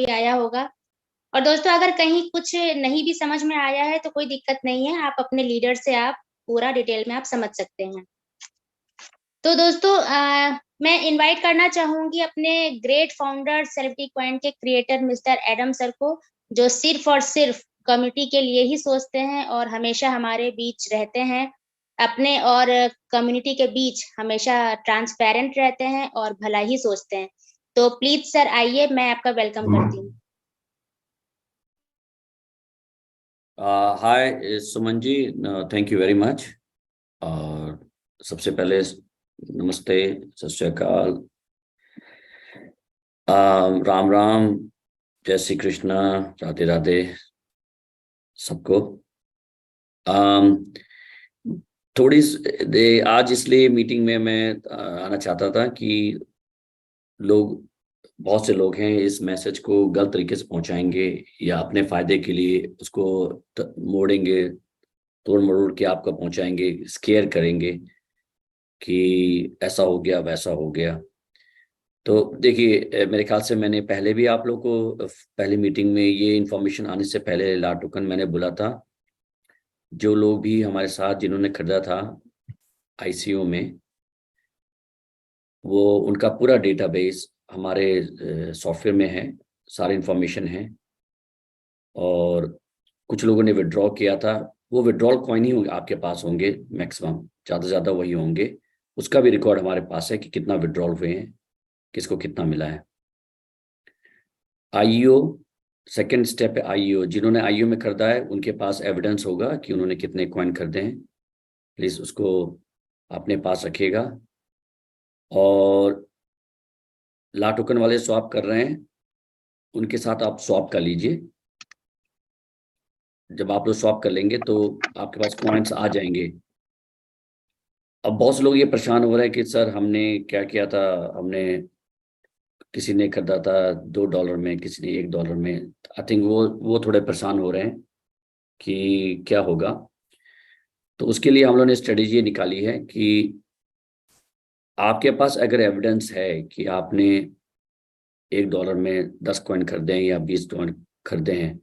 भी आया होगा। और दोस्तों अगर कहीं कुछ नहीं भी समझ में आया है तो कोई दिक्कत नहीं है, आप अपने लीडर से आप पूरा डिटेल में आप समझ सकते हैं। तो दोस्तों मैं इनवाइट करना चाहूंगी अपने ग्रेट फाउंडर सेलिब्रिटी कॉइन के क्रिएटर मिस्टर एडम सर को, जो सिर्फ और सिर्फ कम्युनिटी के लिए ही सोचते हैं और हमेशा हमारे बीच रहते हैं, अपने और कम्युनिटी के बीच हमेशा ट्रांसपेरेंट रहते हैं और भला ही सोचते हैं। तो प्लीज सर आइए, मैं आपका वेलकम करती हूँ। हाय Suman ji, thank you very much. और सबसे पहले नमस्ते, सत श्री अकाल, राम राम, जय श्री कृष्णा, राधे राधे सबको। um, थोड़ी आज इसलिए मीटिंग में मैं आना चाहता था कि लोग, बहुत से लोग हैं इस मैसेज को गलत तरीके से पहुंचाएंगे या अपने फायदे के लिए उसको मोड़ेंगे, तोड़ मरोड़ के आपको पहुंचाएंगे, स्केयर करेंगे कि ऐसा हो गया वैसा हो गया। तो देखिए, मेरे ख्याल से मैंने पहले भी आप लोग को पहली मीटिंग में ये इन्फॉर्मेशन आने से पहले लास्ट टोकन मैंने बोला था, जो लोग भी हमारे साथ जिन्होंने खरीदा था आईसीओ में, वो उनका पूरा डेटाबेस हमारे सॉफ्टवेयर में है, सारे इन्फॉर्मेशन है। और कुछ लोगों ने विड्रॉ किया था, वो विड्रॉल कॉइन ही होंगे आपके पास होंगे, मैक्सिमम ज़्यादा से ज़्यादा वही होंगे। उसका भी रिकॉर्ड हमारे पास है कि कितना विड्रॉल हुए हैं, किसको कितना मिला है। आईईओ, सेकेंड स्टेप है आईईओ। जिन्होंने आईईओ में खरीदा है उनके पास एविडेंस होगा कि उन्होंने कितने कॉइन खरीदे हैं, प्लीज़ उसको अपने पास रखिएगा। और ला टोकन वाले स्वैप कर रहे हैं, उनके साथ आप स्वैप कर लीजिए। जब आप लोग स्वैप कर लेंगे तो आपके पास कॉइन्स आ जाएंगे। अब बहुत से लोग ये परेशान हो रहे हैं कि सर हमने क्या किया था, हमने किसी ने खरीदा था $2 में, किसी ने $1 में। आई थिंक वो थोड़े परेशान हो रहे हैं कि क्या होगा। तो उसके लिए हम लोगों ने स्ट्रेटेजी निकाली है कि आपके पास अगर एविडेंस है कि आपने $1 में 10 कॉइन खरीदे हैं या 20 कॉइन खरीदे हैं,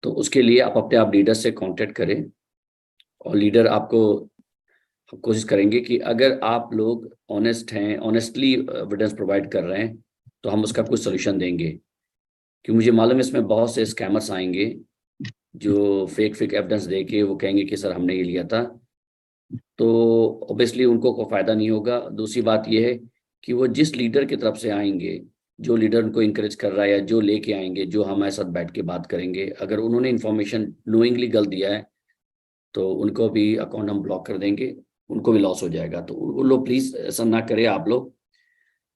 तो उसके लिए आप अपने आप लीडर से कांटेक्ट करें। और लीडर आपको कोशिश करेंगे कि अगर आप लोग ऑनेस्ट हैं, ऑनेस्टली एविडेंस प्रोवाइड कर रहे हैं, तो हम उसका कुछ सोल्यूशन देंगे। कि मुझे मालूम है इसमें बहुत से स्कैमर्स आएंगे जो फेक फेक एविडेंस दे के वो कहेंगे कि सर हमने ये लिया था। तो ऑब्वियसली उनको कोई फायदा नहीं होगा। दूसरी बात यह है कि वो जिस लीडर की तरफ से आएंगे, जो लीडर उनको इंकरेज कर रहा है या जो लेके आएंगे, जो हमारे साथ बैठ के बात करेंगे, अगर उन्होंने इन्फॉर्मेशन नोइंगली गलत दिया है तो उनको भी अकाउंट हम ब्लॉक कर देंगे, उनको भी लॉस हो जाएगा। तो वो लोग प्लीज ऐसा ना करें। आप लोग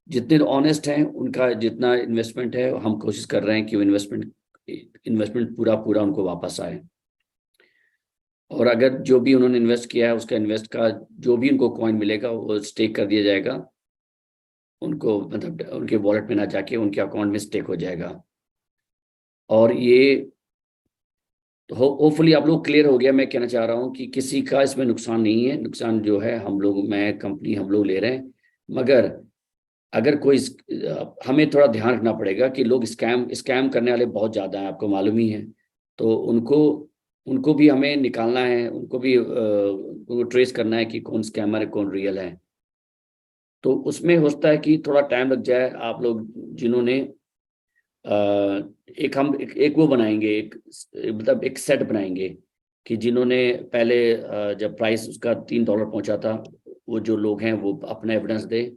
जितने ऑनेस्ट हैं, उनका जितना इन्वेस्टमेंट है हम कोशिश कर रहे हैं कि वो इन्वेस्टमेंट पूरा पूरा उनको वापस आए। और अगर जो भी उन्होंने इन्वेस्ट किया है उसका इन्वेस्ट का जो भी उनको कॉइन मिलेगा वो स्टेक कर दिया जाएगा उनको, मतलब उनके वॉलेट में ना जाके उनके अकाउंट में स्टेक हो जाएगा। और ये तो होपफुली आप लोग क्लियर हो गया। मैं कहना चाह रहा हूँ कि किसी का इसमें नुकसान नहीं है। नुकसान जो है हम लोग, मैं कंपनी, हम लोग ले रहे हैं। मगर अगर कोई हमें थोड़ा ध्यान रखना पड़ेगा कि लोग स्कैम स्कैम करने वाले बहुत ज़्यादा हैं, आपको मालूम ही है। तो उनको उनको भी हमें निकालना है, उनको भी उनको ट्रेस करना है कि कौन स्कैमर है कौन रियल है। तो उसमें होता है कि थोड़ा टाइम लग जाए। आप लोग जिन्होंने एक हम एक वो बनाएंगे, एक मतलब एक सेट बनाएंगे कि जिन्होंने पहले जब प्राइस उसका $3 पहुंचा था, वो जो लोग हैं वो अपना एविडेंस दे।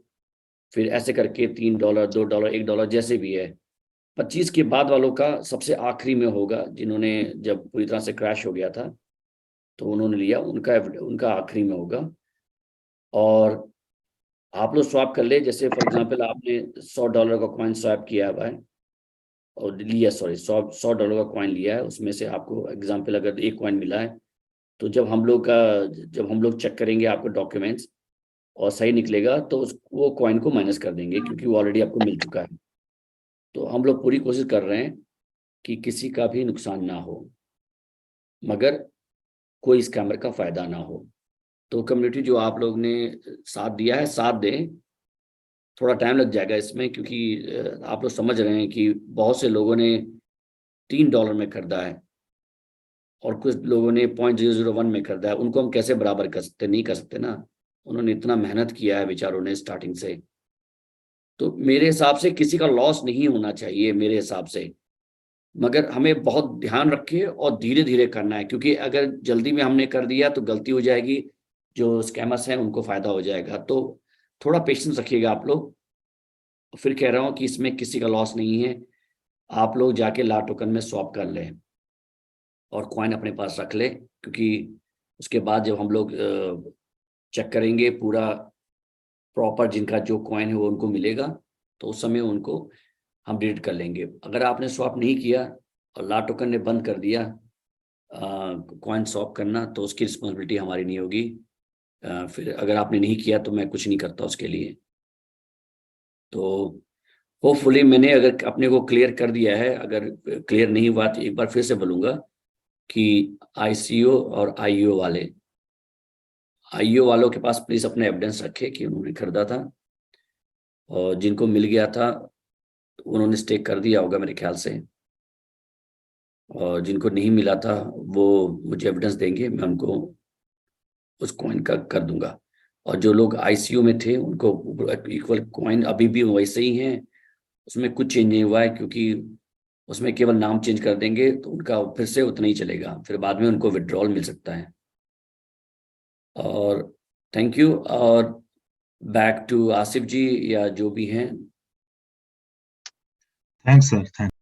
फिर ऐसे करके $3, $2, $1 जैसे भी है। 25 के बाद वालों का सबसे आखिरी में होगा, जिन्होंने जब पूरी तरह से क्रैश हो गया था तो उन्होंने लिया, उनका उनका आखिरी में होगा। और आप लोग स्वैप कर ले, जैसे फॉर एग्जांपल आपने $100 का कॉइन स्वैप किया हुआ है और लिया, सॉरी, $100 का कॉइन लिया है। उसमें से आपको एग्जांपल अगर एक कॉइन मिला है, तो जब हम लोग चेक करेंगे आपके डॉक्यूमेंट्स और सही निकलेगा तो वो कॉइन को माइनस कर देंगे, क्योंकि वो ऑलरेडी आपको मिल चुका है। तो हम लोग पूरी कोशिश कर रहे हैं कि किसी का भी नुकसान ना हो, मगर कोई स्कैमर का फायदा ना हो। तो कम्युनिटी जो आप लोग ने साथ दिया है, साथ दें। थोड़ा टाइम लग जाएगा इसमें, क्योंकि आप लोग समझ रहे हैं कि बहुत से लोगों ने $3 में खरीदा है और कुछ लोगों ने 0.001 में खरीदा है। उनको हम कैसे बराबर कर सकते? नहीं कर सकते ना, उन्होंने इतना मेहनत किया है बेचारों ने स्टार्टिंग से। तो मेरे हिसाब से किसी का लॉस नहीं होना चाहिए मेरे हिसाब से, मगर हमें बहुत ध्यान रखे और धीरे धीरे करना है, क्योंकि अगर जल्दी में हमने कर दिया तो गलती हो जाएगी, जो स्कैमर्स हैं उनको फायदा हो जाएगा। तो थोड़ा पेशेंस रखिएगा आप लोग। फिर कह रहा हूँ कि इसमें किसी का लॉस नहीं है। आप लोग जाके ला टोकन में स्वैप कर लें और कॉइन अपने पास रख लें, क्योंकि उसके बाद जब हम लोग चेक करेंगे पूरा प्रॉपर जिनका जो कॉइन है वो उनको मिलेगा, तो उस समय उनको हम डिलीट कर लेंगे। अगर आपने स्वैप नहीं किया और ला टोकन ने बंद कर दिया कॉइन स्वैप करना, तो उसकी रिस्पॉन्सिबिलिटी हमारी नहीं होगी। फिर अगर आपने नहीं किया तो मैं कुछ नहीं करता उसके लिए। तो होपफुली मैंने अगर अपने को क्लियर कर दिया है, अगर क्लियर नहीं हुआ तो एक बार फिर से बोलूँगा कि आईसीओ और आईईओ वाले, आईईओ वालों के पास प्लीज़ अपने एविडेंस रखे कि उन्होंने खरीदा था, और जिनको मिल गया था उन्होंने स्टेक कर दिया होगा मेरे ख्याल से, और जिनको नहीं मिला था वो मुझे एविडेंस देंगे, मैं उनको उस कॉइन का कर दूंगा। और जो लोग आईसीयू में थे उनको इक्वल कॉइन अभी भी वैसे ही हैं, उसमें कुछ चेंज नहीं हुआ है, क्योंकि उसमें केवल नाम चेंज कर देंगे तो उनका फिर से उतना ही चलेगा, फिर बाद में उनको विड्रॉल मिल सकता है। और थैंक यू। और बैक टू आसिफ जी या जो भी हैं। Thanks sir, thank